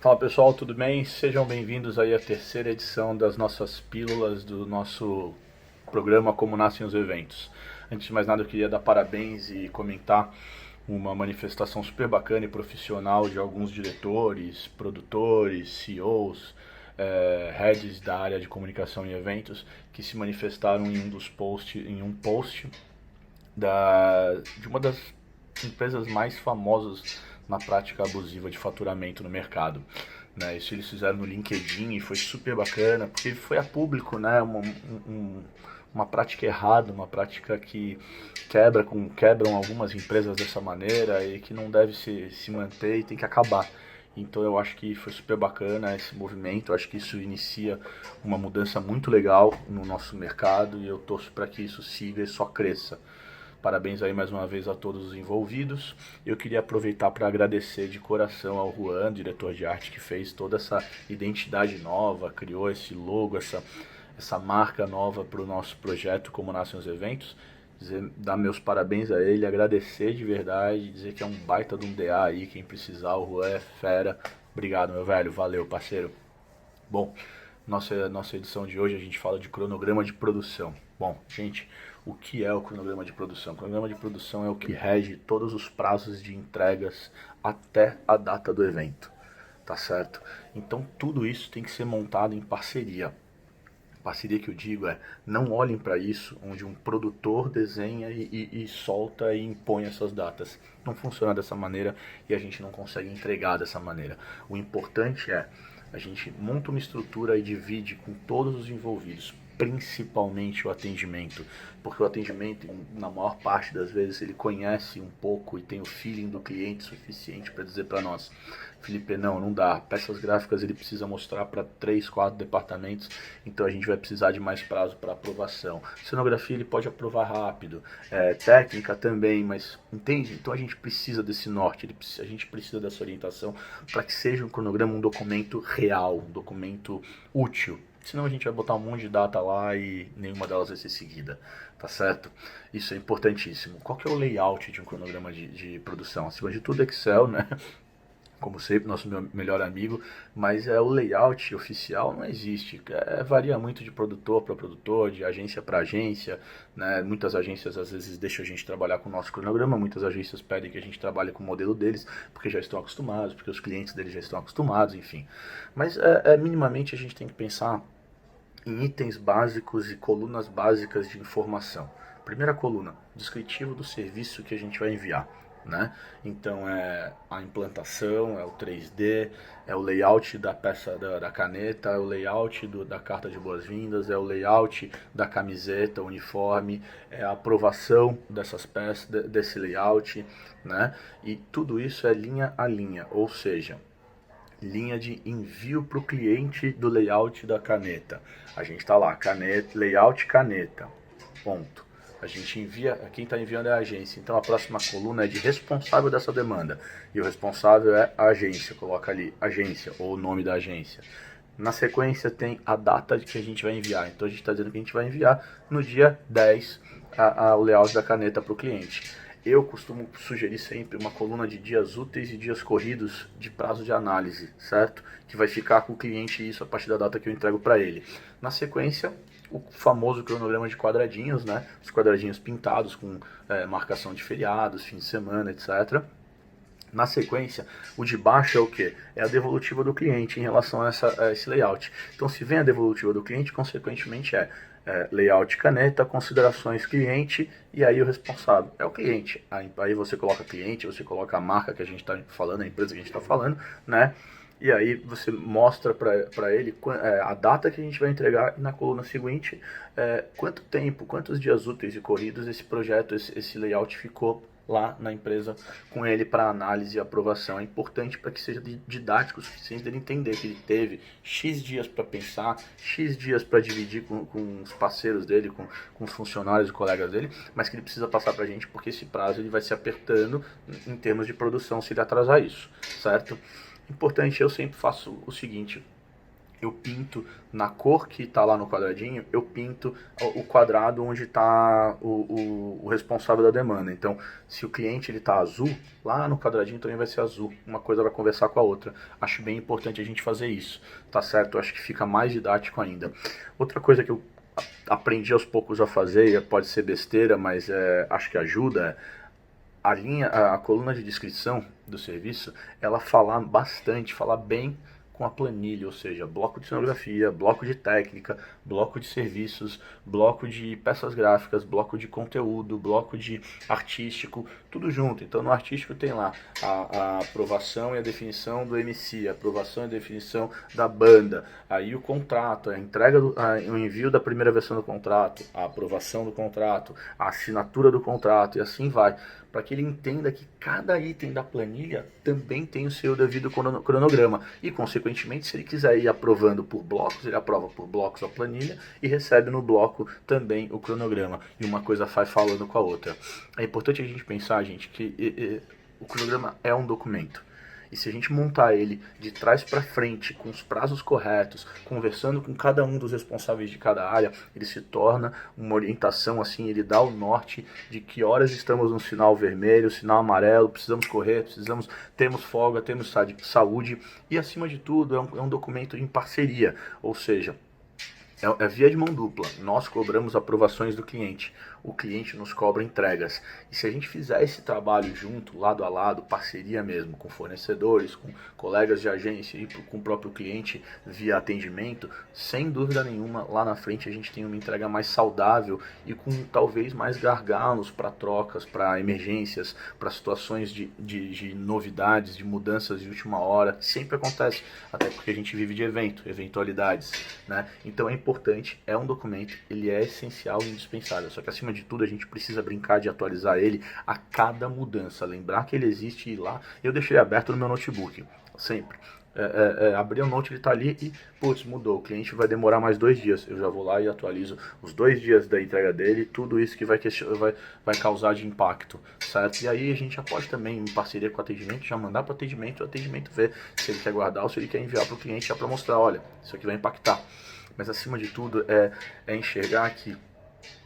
Fala pessoal, tudo bem? Sejam bem-vindos aí à terceira edição das nossas pílulas do nosso programa Como Nascem os Eventos. Antes de mais nada, eu queria dar parabéns e comentar uma manifestação super bacana e profissional de alguns diretores, produtores, CEOs, heads da área de comunicação e eventos que se manifestaram em um post de uma das empresas mais famosas na prática abusiva de faturamento no mercado. Né? Isso eles fizeram no LinkedIn e foi super bacana, porque foi a público, né? Uma prática errada, uma prática que quebram algumas empresas dessa maneira e que não deve se manter e tem que acabar. Então eu acho que foi super bacana esse movimento, eu acho que isso inicia uma mudança muito legal no nosso mercado e eu torço para que isso siga e só cresça. Parabéns aí mais uma vez a todos os envolvidos. Eu queria aproveitar para agradecer de coração ao Juan, diretor de arte, que fez toda essa identidade nova, criou esse logo, essa marca nova para o nosso projeto Como Nascem os Eventos. Dar meus parabéns a ele, agradecer de verdade, dizer que é um baita de um DA aí, quem precisar, o Juan é fera. Obrigado, meu velho, valeu, parceiro. Bom, nossa edição de hoje a gente fala de cronograma de produção. Bom, gente, o que é o cronograma de produção? O cronograma de produção é o que rege todos os prazos de entregas até a data do evento, tá certo? Então tudo isso tem que ser montado em parceria. Parceria que eu digo é, não olhem para isso onde um produtor desenha e solta e impõe essas datas. Não funciona dessa maneira e a gente não consegue entregar dessa maneira. O importante é, a gente monta uma estrutura e divide com todos os envolvidos, principalmente o atendimento, porque o atendimento, na maior parte das vezes, ele conhece um pouco e tem o feeling do cliente suficiente para dizer para nós, Felipe, não dá, peças gráficas ele precisa mostrar para 3, 4 departamentos, então a gente vai precisar de mais prazo para aprovação. Cenografia ele pode aprovar rápido, técnica também, mas entende? Então a gente precisa desse norte, a gente precisa dessa orientação para que seja um cronograma, um documento real, um documento útil. Senão a gente vai botar um monte de data lá e nenhuma delas vai ser seguida, tá certo? Isso é importantíssimo. Qual que é o layout de um cronograma de produção? Acima de tudo Excel, né? Como sempre, nosso melhor amigo, mas o layout oficial não existe. Varia muito de produtor para produtor, de agência para agência. Né? Muitas agências às vezes deixam a gente trabalhar com o nosso cronograma, muitas agências pedem que a gente trabalhe com o modelo deles, porque já estão acostumados, porque os clientes deles já estão acostumados, enfim. Mas minimamente a gente tem que pensar em itens básicos e colunas básicas de informação. Primeira coluna, descritivo do serviço que a gente vai enviar. Né? Então é a implantação, é o 3D, é o layout da peça da caneta, é o layout da carta de boas-vindas, é o layout da camiseta, uniforme, é a aprovação dessas peças, desse layout, né? E tudo isso é linha a linha, ou seja, linha de envio para o cliente do layout da caneta. A gente está lá, caneta, layout caneta, ponto. A gente envia, quem está enviando é a agência, então a próxima coluna é de responsável dessa demanda. E o responsável é a agência, coloca ali agência ou o nome da agência. Na sequência tem a data de que a gente vai enviar, então a gente está dizendo que a gente vai enviar no dia 10 o layout da caneta para o cliente. Eu costumo sugerir sempre uma coluna de dias úteis e dias corridos de prazo de análise, certo? Que vai ficar com o cliente isso a partir da data que eu entrego para ele. Na sequência, o famoso cronograma de quadradinhos, né? Os quadradinhos pintados com marcação de feriados, fim de semana, etc. Na sequência, o de baixo é o que? É a devolutiva do cliente em relação a esse layout. Então, se vem a devolutiva do cliente, consequentemente layout caneta, considerações cliente e aí o responsável é o cliente. Aí você coloca cliente, você coloca a marca que a gente está falando, a empresa que a gente está falando, né? E aí você mostra para ele a data que a gente vai entregar e na coluna seguinte quanto tempo, quantos dias úteis e corridos esse projeto, esse layout ficou lá na empresa com ele para análise e aprovação. É importante para que seja didático o suficiente dele entender que ele teve X dias para pensar, X dias para dividir com os parceiros dele, com os funcionários e colegas dele, mas que ele precisa passar para a gente porque esse prazo ele vai se apertando em termos de produção se ele atrasar isso, certo? Importante, eu sempre faço o seguinte, eu pinto na cor que está lá no quadradinho, eu pinto o quadrado onde está o responsável da demanda. Então, se o cliente está azul, lá no quadradinho também vai ser azul. Uma coisa vai conversar com a outra. Acho bem importante a gente fazer isso, tá certo? Acho que fica mais didático ainda. Outra coisa que eu aprendi aos poucos a fazer, pode ser besteira, mas acho que ajuda, a coluna de descrição do serviço, ela falar bastante, falar bem com a planilha, ou seja, bloco de cenografia, bloco de técnica, bloco de serviços, bloco de peças gráficas, bloco de conteúdo, bloco de artístico, tudo junto. Então no artístico tem lá a aprovação e a definição do MC, a aprovação e a definição da banda, aí o contrato, a entrega, o envio da primeira versão do contrato, a aprovação do contrato, a assinatura do contrato e assim vai, para que ele entenda que cada item da planilha também tem o seu devido cronograma. E, consequentemente, se ele quiser ir aprovando por blocos, ele aprova por blocos a planilha e recebe no bloco também o cronograma. E uma coisa vai falando com a outra. É importante a gente pensar, gente, que o cronograma é um documento. E se a gente montar ele de trás para frente, com os prazos corretos, conversando com cada um dos responsáveis de cada área, ele se torna uma orientação, assim, ele dá o norte de que horas estamos no sinal vermelho, sinal amarelo, precisamos correr, temos folga, temos saúde, e acima de tudo é um documento em parceria, ou seja, é via de mão dupla. Nós cobramos aprovações do cliente, o cliente nos cobra entregas. E se a gente fizer esse trabalho junto, lado a lado, parceria mesmo, com fornecedores, com colegas de agência e com o próprio cliente via atendimento, sem dúvida nenhuma, lá na frente a gente tem uma entrega mais saudável e com talvez mais gargalos para trocas, para emergências, para situações de novidades, de mudanças de última hora. Sempre acontece, até porque a gente vive de eventualidades, né? Então é importante, é um documento, ele é essencial e indispensável, só que acima de tudo a gente precisa brincar de atualizar ele a cada mudança, lembrar que ele existe e ir lá. Eu deixei ele aberto no meu notebook, sempre. Abri o note, ele está ali e, putz, mudou, o cliente vai demorar mais 2 dias, eu já vou lá e atualizo os 2 dias da entrega dele, tudo isso que vai causar de impacto, certo? E aí a gente já pode também, em parceria com o atendimento, já mandar para o atendimento ver se ele quer guardar ou se ele quer enviar para o cliente já para mostrar, olha, isso aqui vai impactar. Mas acima de tudo é enxergar que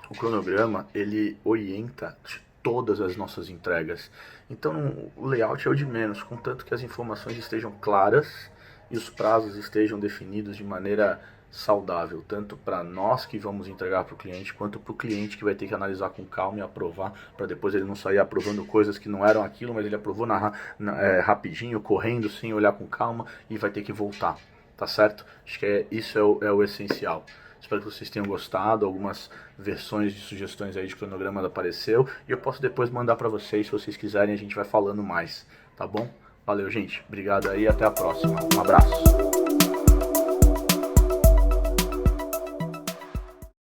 o cronograma, ele orienta todas as nossas entregas. Então o layout é o de menos, contanto que as informações estejam claras e os prazos estejam definidos de maneira saudável, tanto para nós que vamos entregar para o cliente, quanto para o cliente que vai ter que analisar com calma e aprovar, para depois ele não sair aprovando coisas que não eram aquilo, mas ele aprovou rapidinho, correndo, sem olhar com calma e vai ter que voltar, tá certo? Acho que isso é o essencial. Espero que vocês tenham gostado, algumas versões de sugestões aí de cronograma apareceu e eu posso depois mandar para vocês, se vocês quiserem, a gente vai falando mais, tá bom? Valeu, gente, obrigado aí, até a próxima, um abraço.